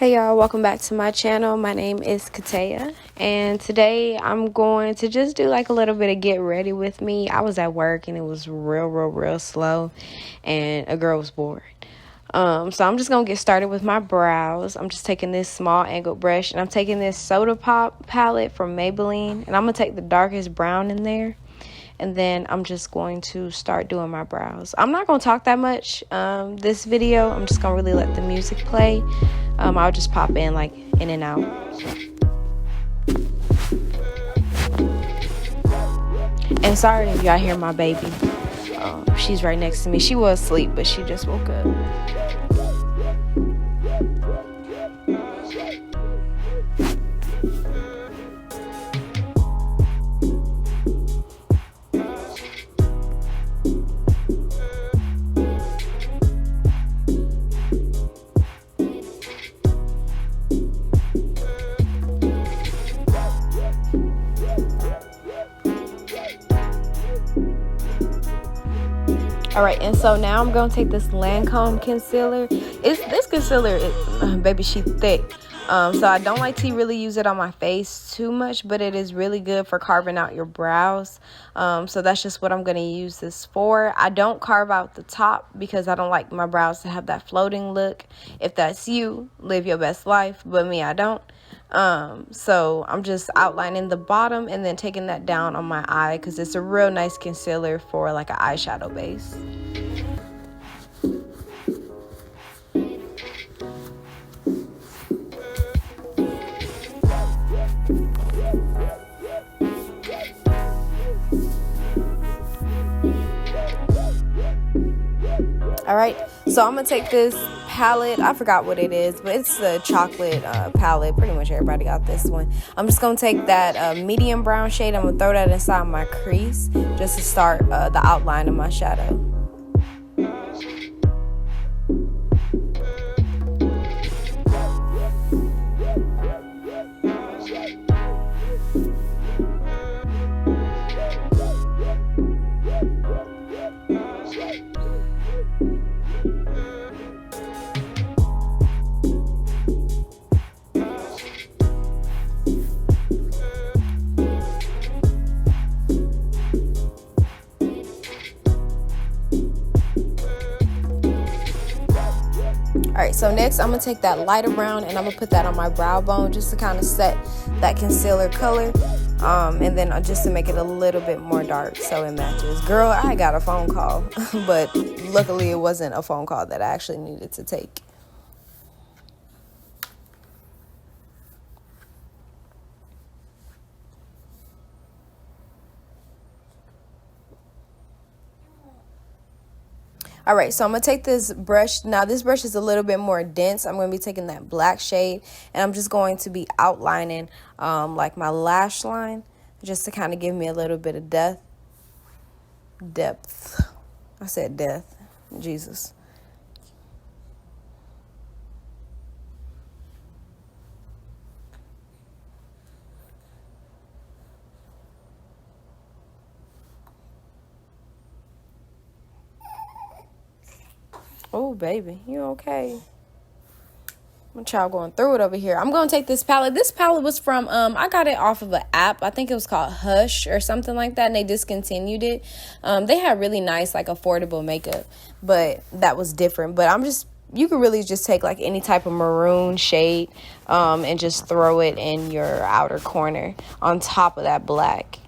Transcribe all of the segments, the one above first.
Hey y'all, welcome back to my channel. My name is Kataya, and today I'm going to just do like a little bit of get ready with me. I was at work and it was real slow, and a girl was bored. So I'm just gonna get started with my brows. I'm just taking this small angled brush, and I'm taking this Soda Pop palette from Maybelline, and I'm gonna take the darkest brown in there. And then I'm just going to start doing my brows. I'm not going to talk that much this video. I'm just going to really let the music play. I'll just pop in like in and out. And sorry if y'all hear my baby. She's right next to me. She was asleep, but she just woke up. Alright, and so now I'm going to take this Lancome concealer. This concealer, baby, she thick. So I don't like to really use it on my face too much, but it is really good for carving out your brows. So that's just what I'm going to use this for. I don't carve out the top because I don't like my brows to have that floating look. If that's you, live your best life, but me, I don't. So I'm just outlining the bottom and then taking that down on my eye because it's a real nice concealer for like an eyeshadow base. Alright, so I'm going to take this palette. I forgot what it is, but it's a chocolate palette. Pretty much everybody got this one. I'm just going to take that medium brown shade. I'm going to throw that inside my crease just to start the outline of my shadow. Alright, so next I'm going to take that lighter brown and I'm going to put that on my brow bone just to kind of set that concealer color. And then just to make it a little bit more dark so it matches. Girl, I got a phone call, but luckily it wasn't a phone call that I actually needed to take. Alright, so I'm going to take this brush. Now, this brush is a little bit more dense. I'm going to be taking that black shade, and I'm just going to be outlining like my lash line just to kind of give me a little bit of depth. I said death. Jesus. Oh, baby, you okay? My child going through it over here. I'm going to take this palette. This palette was from, I got it off of an app. I think it was called Hush or something like that, and they discontinued it. They had really nice, like, affordable makeup, but that was different. But you could really just take, like, any type of maroon shade and just throw it in your outer corner on top of that black.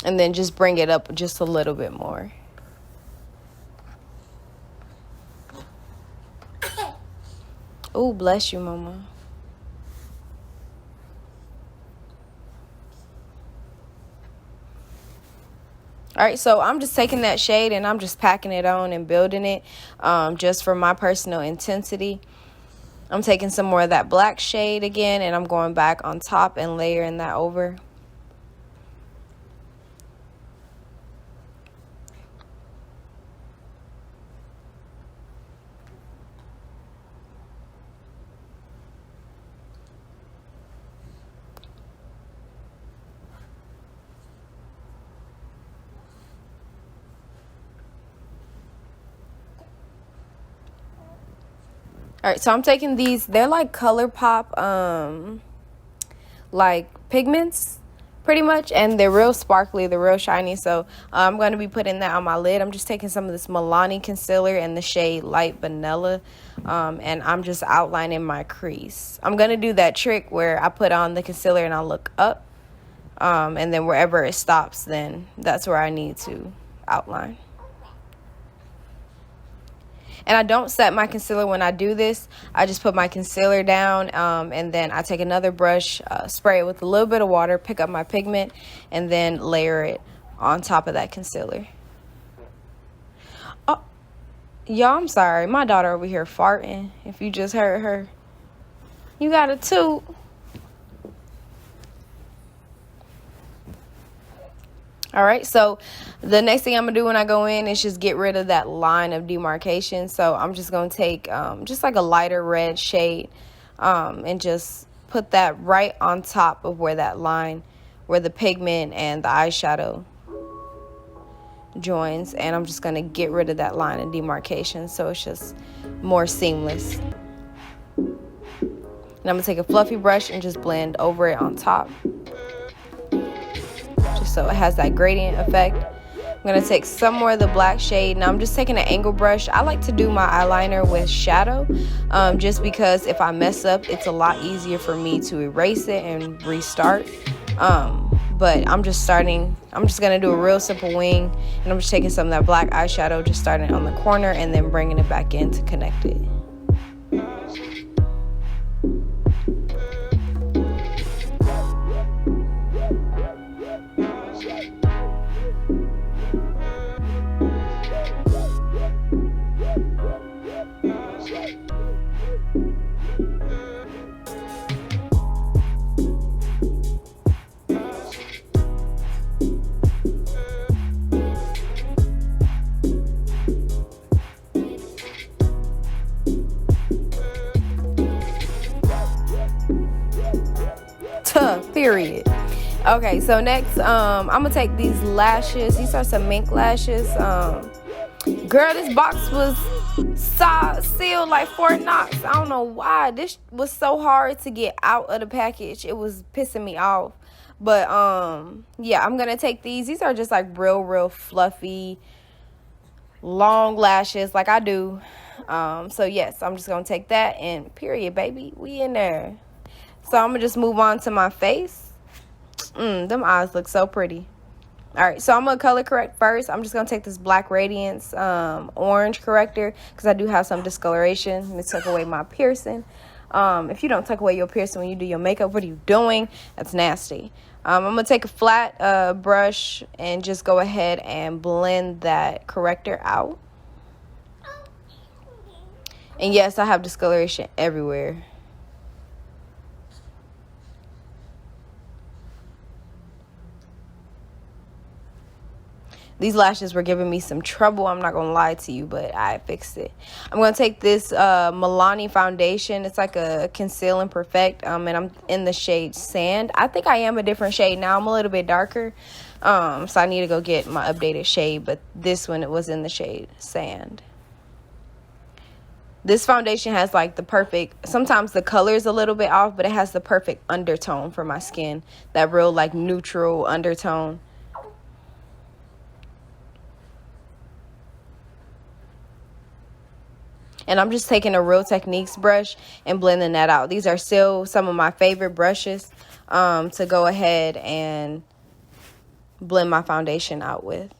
And then just bring it up just a little bit more. Oh, bless you, mama. Alright, so I'm just taking that shade and I'm just packing it on and building it just for my personal intensity. I'm taking some more of that black shade again, and I'm going back on top and layering that over. All right, so I'm taking these. They're like ColourPop, like pigments, pretty much, and they're real sparkly. They're real shiny. So I'm going to be putting that on my lid. I'm just taking some of this Milani concealer in the shade Light Vanilla, and I'm just outlining my crease. I'm going to do that trick where I put on the concealer and I look up, and then wherever it stops, then that's where I need to outline. And I don't set my concealer when I do this. I just put my concealer down, and then I take another brush, spray it with a little bit of water, pick up my pigment, and then layer it on top of that concealer. Oh, y'all, I'm sorry. My daughter over here farting. If you just heard her. You got a toot. All right, so the next thing I'm going to do when I go in is just get rid of that line of demarcation. So I'm just going to take just like a lighter red shade, and just put that right on top of where that line, where the pigment and the eyeshadow joins. And I'm just going to get rid of that line of demarcation so it's just more seamless. And I'm going to take a fluffy brush and just blend over it on top, so it has that gradient effect. I'm going to take some more of the black shade. Now I'm just taking an angle brush. I like to do my eyeliner with shadow, just because if I mess up, it's a lot easier for me to erase it and restart. But I'm just going to do a real simple wing, and I'm just taking some of that black eyeshadow, just starting on the corner and then bringing it back in to connect it. Period. Okay, so next I'm gonna take these lashes. These are some mink lashes. Girl, this box was sealed like Fort Knox. I don't know why this was so hard to get out of the package. It was pissing me off. But yeah, I'm gonna take these are just like real fluffy long lashes like I do. So yes, I'm just gonna take that, and period, baby, we in there. So I'm going to just move on to my face. Them eyes look so pretty. All right, so I'm going to color correct first. I'm just going to take this Black Radiance orange corrector because I do have some discoloration. Let me tuck away my piercing. If you don't tuck away your piercing when you do your makeup, what are you doing? That's nasty. I'm going to take a flat brush and just go ahead and blend that corrector out. And yes, I have discoloration everywhere. These lashes were giving me some trouble. I'm not going to lie to you, but I fixed it. I'm going to take this Milani foundation. It's like a Conceal and Perfect, and I'm in the shade Sand. I think I am a different shade now. I'm a little bit darker, so I need to go get my updated shade, but this one, it was in the shade Sand. This foundation has like the perfect, sometimes the color is a little bit off, but it has the perfect undertone for my skin. That real like neutral undertone. And I'm just taking a Real Techniques brush and blending that out. These are still some of my favorite brushes to go ahead and blend my foundation out with.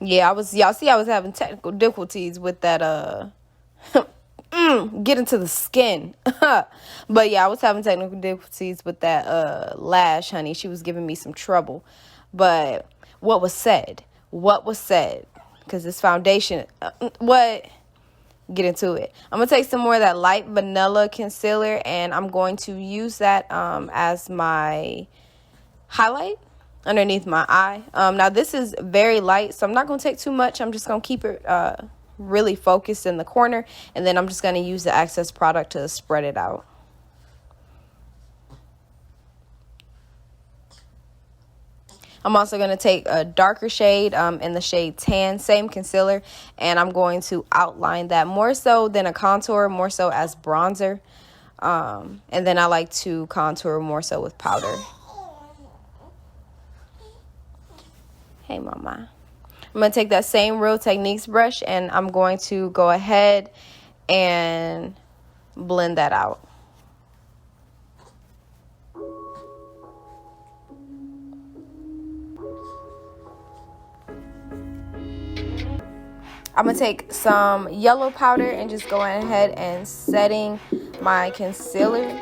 Yeah, y'all see I was having technical difficulties with that get into the skin. But yeah, I was having technical difficulties with that lash, honey. She was giving me some trouble. But what was said? Because this foundation, what? Get into it. I'm going to take some more of that Light Vanilla concealer, and I'm going to use that as my highlight underneath my eye. Now this is very light, so I'm not going to take too much. I'm just going to keep it really focused in the corner, and then I'm just going to use the excess product to spread it out. I'm also going to take a darker shade in the shade Tan, same concealer, and I'm going to outline that more so than a contour, more so as bronzer. And then I like to contour more so with powder. Hey, mama. I'm going to take that same Real Techniques brush, and I'm going to go ahead and blend that out. I'm going to take some yellow powder and just go ahead and setting my concealer.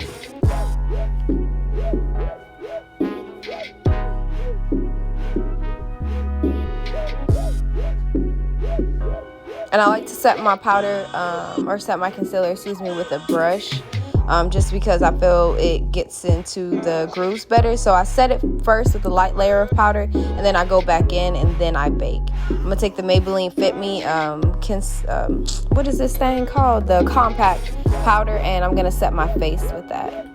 And I like to set my powder, or set my concealer, excuse me, with a brush, just because I feel it gets into the grooves better. So I set it first with a light layer of powder, and then I go back in, and then I bake. I'm going to take the Maybelline Fit Me, what is this thing called? The compact powder, and I'm going to set my face with that.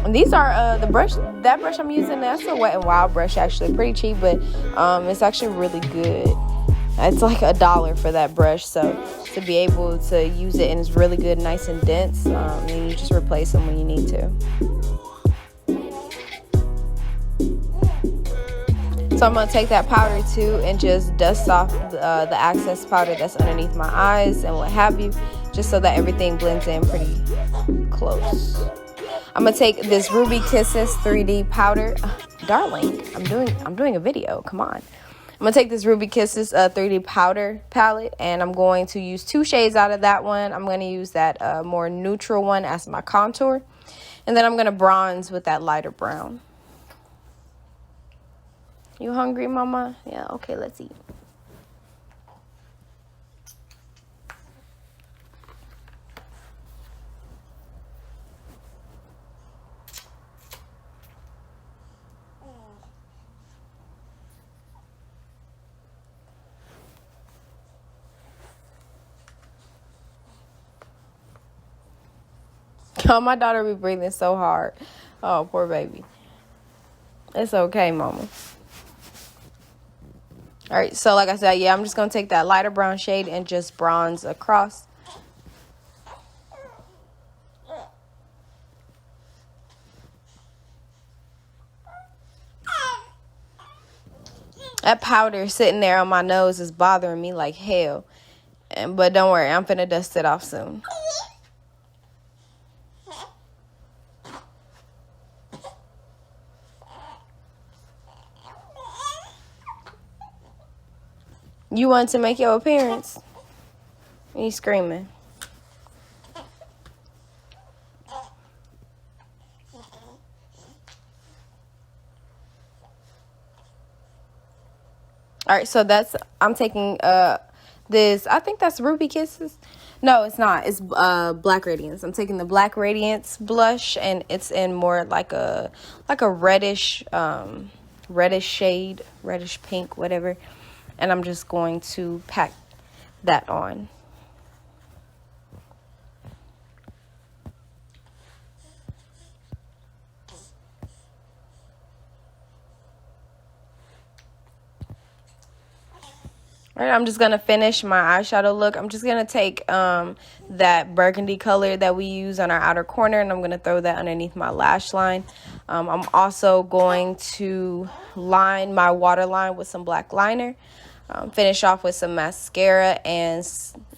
And these are that brush I'm using, that's a Wet n Wild brush, actually pretty cheap, but it's actually really good. It's like $1 for that brush, so to be able to use it, and it's really good, nice and dense, and you just replace them when you need to. So I'm going to take that powder too and just dust off the excess powder that's underneath my eyes and what have you, just so that everything blends in pretty close. I'm gonna take this Ruby Kisses 3D powder. Darling, I'm doing a video. Come on. I'm gonna take this Ruby Kisses 3D powder palette, and I'm going to use 2 shades out of that one. I'm gonna use that more neutral one as my contour, and then I'm gonna bronze with that lighter brown. You hungry, mama? Yeah. Okay, let's eat. Oh, my daughter be breathing so hard. Oh, poor baby. It's okay, mama. All right, so like I said, yeah, I'm just going to take that lighter brown shade and just bronze across. That powder sitting there on my nose is bothering me like hell. But don't worry, I'm finna dust it off soon. You want to make your appearance? You screaming. All right, so I'm taking this, I think that's Ruby Kisses. No, it's not. It's Black Radiance. I'm taking the Black Radiance blush, and it's in more like a reddish shade, reddish pink, whatever. And I'm just going to pack that on. All right, I'm just going to finish my eyeshadow look. I'm just going to take that burgundy color that we use on our outer corner, and I'm going to throw that underneath my lash line. I'm also going to line my waterline with some black liner. Finish off with some mascara and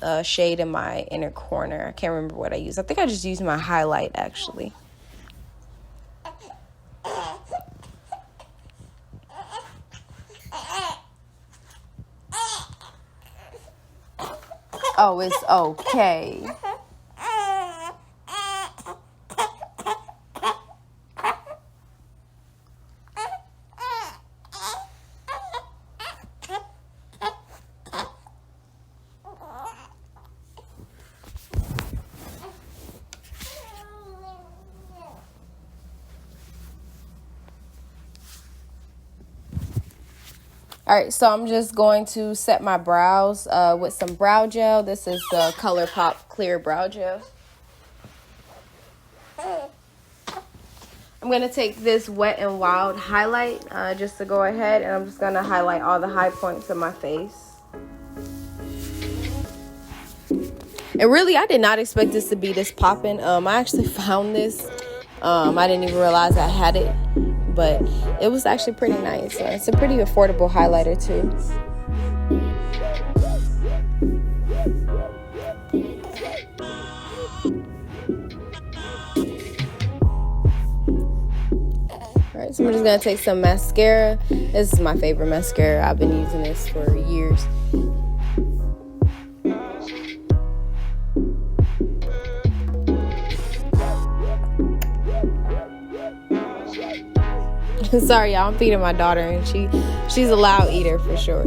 a shade in my inner corner. I can't remember what I used. I think I just used my highlight, actually. Oh, it's okay. All right, so I'm just going to set my brows with some brow gel. This is the ColourPop Clear Brow Gel. I'm going to take this Wet n Wild highlight just to go ahead, and I'm just going to highlight all the high points of my face. And really, I did not expect this to be this popping. I actually found this. I didn't even realize I had it, but it was actually pretty nice. It's a pretty affordable highlighter too. Alright, so I'm just going to take some mascara. This is my favorite mascara. I've been using this for years. Sorry, y'all, I'm feeding my daughter, and she's a loud eater for sure.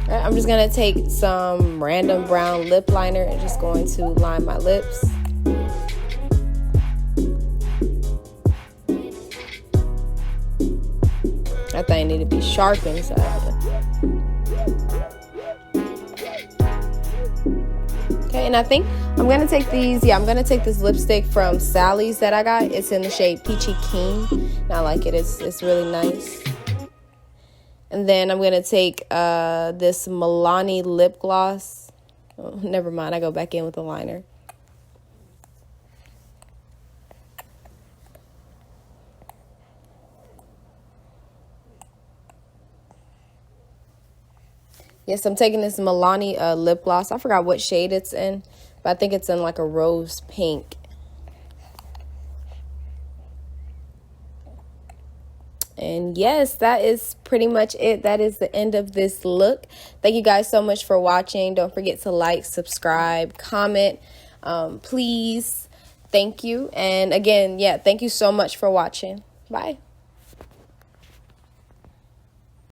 Alright, I'm just going to take some random brown lip liner and just going to line my lips. I think I need to be sharp inside. Okay, and I think I'm going to take these. Yeah, I'm going to take this lipstick from Sally's that I got. It's in the shade Peachy Keen. And I like it. It's really nice. And then I'm going to take this Milani lip gloss. Oh, never mind. I go back in with the liner. Yes, I'm taking this Milani lip gloss. I forgot what shade it's in, but I think it's in like a rose pink. And yes, that is pretty much it. That is the end of this look. Thank you guys so much for watching. Don't forget to like, subscribe, comment, please. Thank you. And again, yeah, thank you so much for watching. Bye.